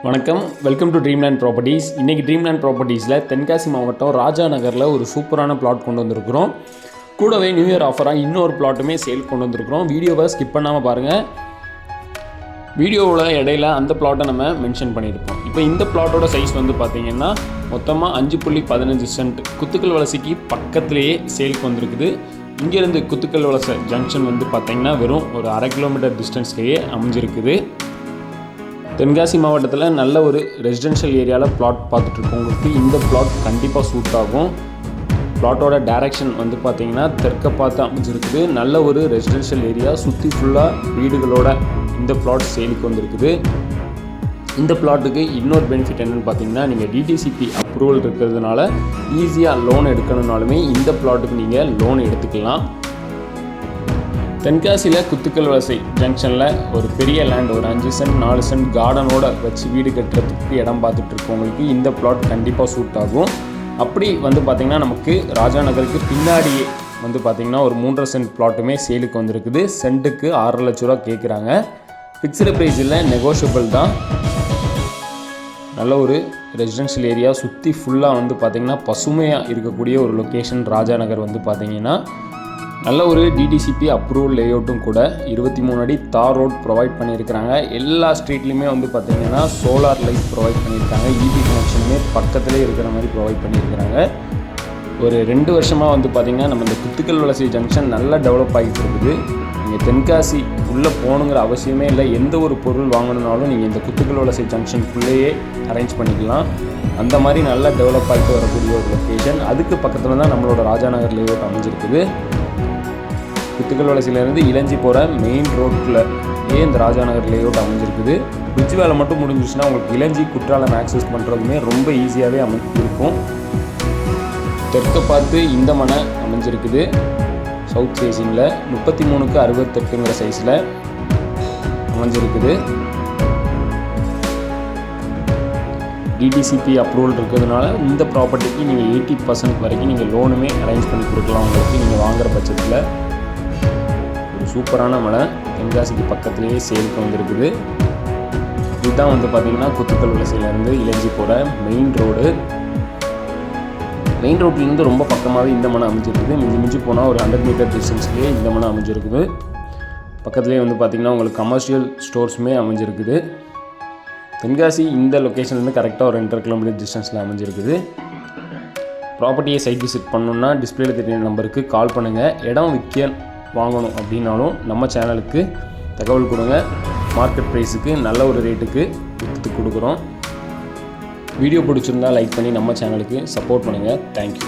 வணக்கம், welcome to Dreamland properties. இன்றைக்கி Dreamland ப்ராப்பர்ட்டிஸில் Tenkasi மாவட்டம் ராஜா நகரில் ஒரு சூப்பரான பிளாட் கொண்டு வந்திருக்கிறோம். கூடவே நியூ இயர் ஆஃபராக இன்னொரு பிளாட்டுமே சேல் கொண்டு வந்திருக்கிறோம். வீடியோவை ஸ்கிப் பண்ணாமல் பாருங்கள். வீடியோவோட இடையில அந்த பிளாட்டை நம்ம மென்ஷன் பண்ணியிருப்போம். இப்போ இந்த பிளாட்டோட சைஸ் வந்து பார்த்திங்கன்னா மொத்தமாக 5.15 சென்ட் குத்துக்கல் வலசைக்கு பக்கத்துலேயே சேலுக்கு வந்திருக்குது. இங்கேருந்து குத்துக்கல் வலசை ஜங்ஷன் வந்து பார்த்திங்கன்னா வெறும் ஒரு 1/2 கிலோமீட்டர் டிஸ்டன்ஸ்லேயே அமைஞ்சிருக்குது. தென்காசி மாவட்டத்தில் நல்ல ஒரு ரெசிடென்ஷியல் ஏரியாவில் பிளாட் பார்த்துட்ருக்கவங்களுக்கு இந்த பிளாட் கண்டிப்பாக சூட் ஆகும். பிளாட்டோட டைரக்ஷன் வந்து பார்த்திங்கன்னா தெற்க பார்த்து அமைஞ்சிருக்குது. நல்ல ஒரு ரெசிடென்ஷியல் ஏரியா, சுற்றி ஃபுல்லாக வீடுகளோட இந்த பிளாட் சேலுக்கு வந்திருக்குது. இந்த பிளாட்டுக்கு இன்னொரு பெனிஃபிட் என்னென்னு பார்த்தீங்கன்னா, நீங்கள் டிடிசிபி அப்ரூவல் இருக்கிறதுனால ஈஸியாக லோன் எடுக்கணுன்னாலுமே இந்த பிளாட்டுக்கு நீங்கள் லோன் எடுத்துக்கலாம். தென்காசியில் குத்துக்கல் வலசை ஜங்ஷனில் ஒரு பெரிய லேண்ட், ஒரு 5 சென்ட் 4 சென்ட் கார்டனோட வச்சு வீடு கட்டுறதுக்கு இடம் பார்த்துட்டு இருக்கவங்களுக்கு இந்த பிளாட் கண்டிப்பாக சூட் ஆகும். அப்படி வந்து பார்த்திங்கன்னா நமக்கு ராஜா நகருக்கு பின்னாடியே வந்து பார்த்திங்கன்னா ஒரு 3.5 சென்ட் பிளாட்டுமே சேலுக்கு வந்திருக்குது. சென்ட்டுக்கு 6 லட்ச ரூபா கேட்குறாங்க. ஃபிக்ஸ்டு ப்ரைஸ் இல்லை, நெகோஷியபிள் தான். நல்ல ஒரு ரெசிடென்ஷியல் ஏரியா, சுற்றி ஃபுல்லாக வந்து பார்த்திங்கன்னா பசுமையாக இருக்கக்கூடிய ஒரு லொக்கேஷன் ராஜா நகர் வந்து பார்த்திங்கன்னா நல்ல ஒரு டிடிசிபி அப்ரூவல் லேஅவுட்டும் கூட. 23 அடி தார் ரோட் ப்ரொவைட் பண்ணியிருக்கிறாங்க. எல்லா ஸ்ட்ரீட்லேயுமே வந்து பார்த்திங்கன்னா சோலார் லைட் ப்ரொவைட் பண்ணியிருக்காங்க. இபி கனெக்ஷனுமே பக்கத்துலேயே இருக்கிற மாதிரி ப்ரொவைட் பண்ணியிருக்கிறாங்க. ஒரு 2 வருஷமாக வந்து பார்த்திங்கன்னா நம்ம இந்த குத்துக்கல் வலசை ஜங்ஷன் நல்லா டெவலப் ஆகிட்டு இருக்குது. நீங்கள் தென்காசி உள்ளே போகணுங்கிற அவசியமே இல்லை. எந்த ஒரு பொருள் வாங்கணுன்னாலும் நீங்கள் இந்த குத்துக்கல் வலசை ஜங்ஷனுக்குள்ளேயே அரேஞ்ச் பண்ணிக்கலாம். அந்த மாதிரி நல்லா டெவலப் ஆகிட்டு வரக்கூடிய ஒரு லொக்கேஷன். அதுக்கு பக்கத்தில் தான் நம்மளோட ராஜா நகர் லேஅவுட் அமைஞ்சிருக்குது. குத்துக்கல் வலசையிலேருந்து இளஞ்சி போகிற மெயின் ரோட்டில் இந்த ராஜா நகர் லேஅவுட் அமைஞ்சிருக்குது. பிரிட்ஜ் வேலை மட்டும் முடிஞ்சிச்சுன்னா உங்களுக்கு இளஞ்சி குற்றாலம் ஆக்சஸ் பண்ணுறதுமே ரொம்ப ஈஸியாகவே இருக்கும். தெற்க பார்த்து இந்த மனை அமைஞ்சிருக்குது. சவுத் ஃபேஸிங்கில் 33க்கு 68ங்கிற சைஸில் அமைஞ்சிருக்குது. டிடிசிபி அப்ரூவல் இருக்கிறதுனால இந்த ப்ராப்பர்ட்டிக்கு நீங்கள் 80% வரைக்கும் நீங்கள் லோனுமே அரேஞ்ச் பண்ணி கொடுக்கலாம். உங்களுக்கு நீங்கள் வாங்குகிற பட்சத்தில் ஒரு சூப்பரான மலை தென்காசிக்கு பக்கத்துலேயே சேலுக்கு வந்திருக்குது. இதுதான் வந்து பார்த்திங்கன்னா குத்துக்கல் வலசையிலேருந்து இளஞ்சி போகிற மெயின் ரோடு. மெயின் ரோட்லேருந்து ரொம்ப பக்கமாகவே இந்த மனை அமைஞ்சிருக்குது. மிஞ்சி போனால் ஒரு 100 மீட்டர் டிஸ்டன்ஸ்லேயே இந்த மனை அமைஞ்சிருக்குது. பக்கத்துலேயே வந்து பார்த்திங்கன்னா உங்களுக்கு கமர்ஷியல் ஸ்டோர்ஸுமே அமைஞ்சிருக்குது. தென்காசி இந்த லொக்கேஷன்லேருந்து கரெக்டாக ஒரு 2.5 கிலோமீட்டர் டிஸ்டன்ஸில் அமைஞ்சிருக்குது. ப்ராப்பர்ட்டியை சைட் விசிட் பண்ணணுன்னா டிஸ்பிளேல தெரிய நம்பருக்கு கால் பண்ணுங்கள். இடம் விற்க வாங்கணும் அப்படின்னாலும் நம்ம சேனலுக்கு தகவல் கொடுங்க. மார்க்கெட் ப்ரைஸுக்கு நல்ல ஒரு ரேட்டுக்கு விற்று கொடுக்குறோம். வீடியோ பிடிச்சிருந்தால் லைக் பண்ணி நம்ம சேனலுக்கு சப்போர்ட் பண்ணுங்கள். தேங்க்யூ.